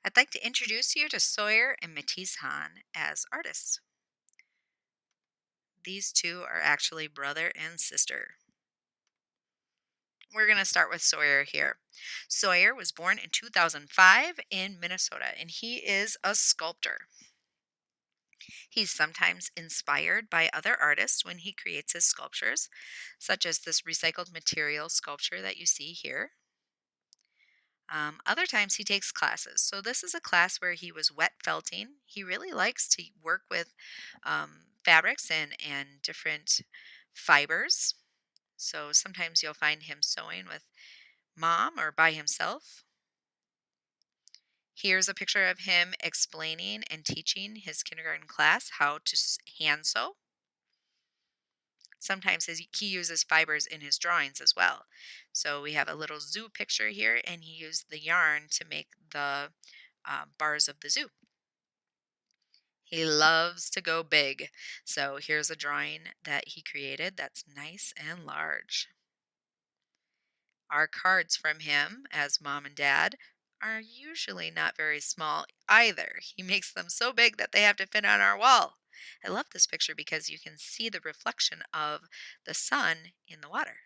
I'd like to introduce you to Sawyer and Matisse Hahn as artists. These two are actually brother and sister. We're going to start with Sawyer here. Sawyer was born in 2005 in Minnesota, and he is a sculptor. He's sometimes inspired by other artists when he creates his sculptures, such as this recycled material sculpture that you see here. Other times he takes classes. So this is a class where he was wet felting. He really likes to work with fabrics and different fibers. So sometimes you'll find him sewing with mom or by himself. Here's a picture of him explaining and teaching his kindergarten class how to hand sew. Sometimes he uses fibers in his drawings as well. So we have a little zoo picture here, and he used the yarn to make the bars of the zoo. He loves to go big. So here's a drawing that he created that's nice and large. Our cards from him as mom and dad are usually not very small either. He makes them so big that they have to fit on our wall. I love this picture because you can see the reflection of the sun in the water.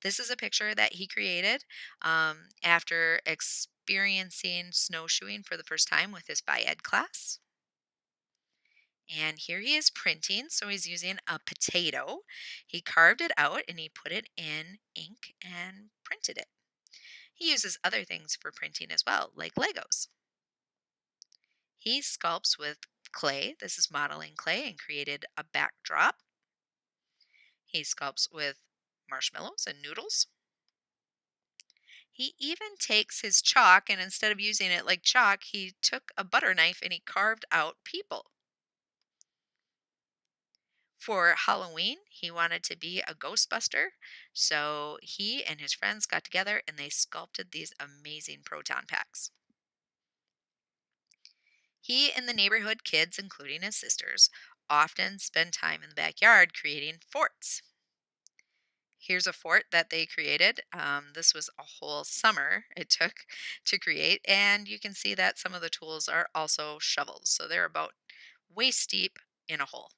This is a picture that he created after experiencing snowshoeing for the first time with his Bi-Ed class. And here he is printing. So he's using a potato. He carved it out and he put it in ink and printed it. He uses other things for printing as well, like Legos. He sculpts with clay. This is modeling clay and created a backdrop. He sculpts with marshmallows and noodles. He even takes his chalk and instead of using it like chalk, he took a butter knife and he carved out people. For Halloween, he wanted to be a Ghostbuster, so he and his friends got together and they sculpted these amazing proton packs. He and the neighborhood kids, including his sisters, often spend time in the backyard creating forts. Here's a fort that they created. This was a whole summer it took to create, and you can see that some of the tools are also shovels, so they're about waist deep in a hole.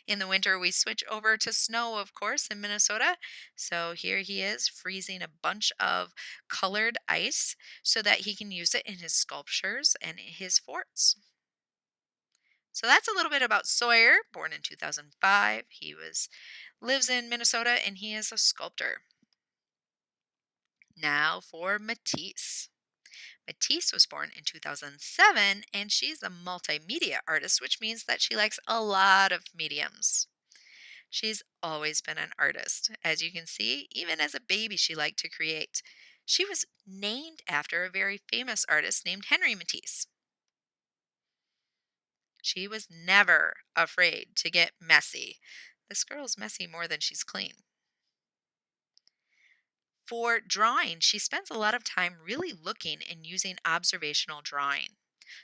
In the winter, we switch over to snow, of course, in Minnesota. So here he is freezing a bunch of colored ice so that he can use it in his sculptures and his forts. So that's a little bit about Sawyer, born in 2005. He was lives in Minnesota and he is a sculptor. Now for Matisse. Matisse was born in 2007 and she's a multimedia artist, which means that she likes a lot of mediums. She's always been an artist. As you can see, even as a baby, she liked to create. She was named after a very famous artist named Henry Matisse. She was never afraid to get messy. This girl's messy more than she's clean. For drawing, she spends a lot of time really looking and using observational drawing.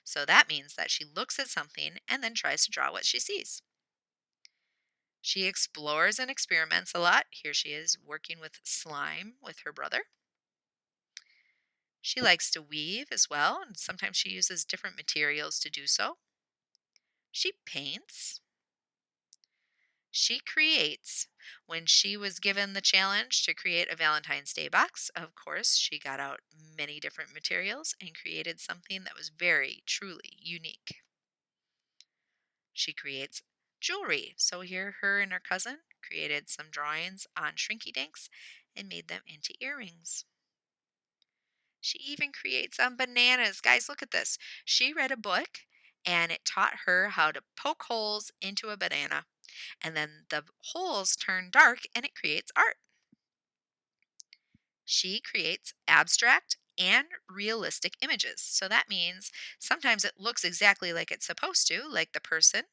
So that means that she looks at something and then tries to draw what she sees. She explores and experiments a lot. Here she is working with slime with her brother. She likes to weave as well, and sometimes she uses different materials to do so. She paints. She creates. When she was given the challenge to create a Valentine's Day box, of course, she got out many different materials and created something that was very, truly unique. She creates jewelry. So here, her and her cousin created some drawings on shrinky dinks and made them into earrings. She even creates bananas. Guys, look at this. She read a book and it taught her how to poke holes into a banana. And then the holes turn dark and it creates art. She creates abstract and realistic images. So that means sometimes it looks exactly like it's supposed to, like the person,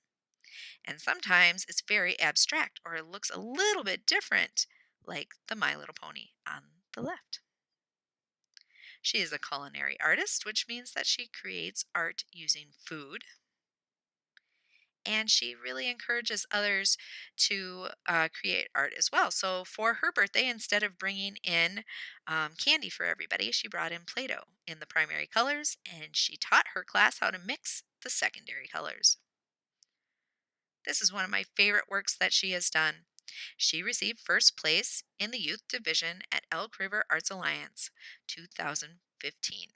and sometimes it's very abstract or it looks a little bit different, like the My Little Pony on the left. She is a culinary artist, which means that she creates art using food. and she really encourages others to create art as well. So for her birthday, instead of bringing in candy for everybody, she brought in Play Doh in the primary colors, and she taught her class how to mix the secondary colors. This is one of my favorite works that she has done. She received first place in the youth division at Elk River Arts Alliance 2015.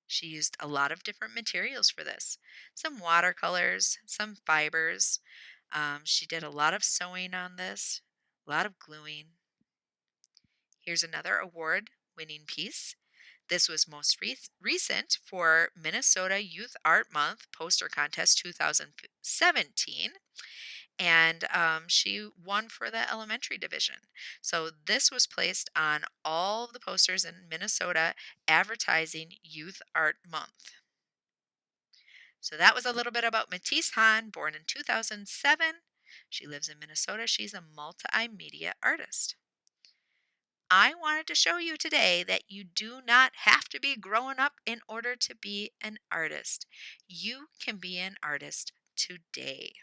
She used a lot of different materials for this, some watercolors, some fibers. She did a lot of sewing on this, a lot of gluing. Here's another award winning piece. This was most recent for Minnesota Youth Art Month Poster Contest 2017. And she won for the elementary division. So this was placed on all of the posters in Minnesota advertising Youth Art Month. So that was a little bit about Matisse Hahn, born in 2007. She lives in Minnesota. She's a multimedia artist. I wanted to show you today that you do not have to be growing up in order to be an artist. You can be an artist today.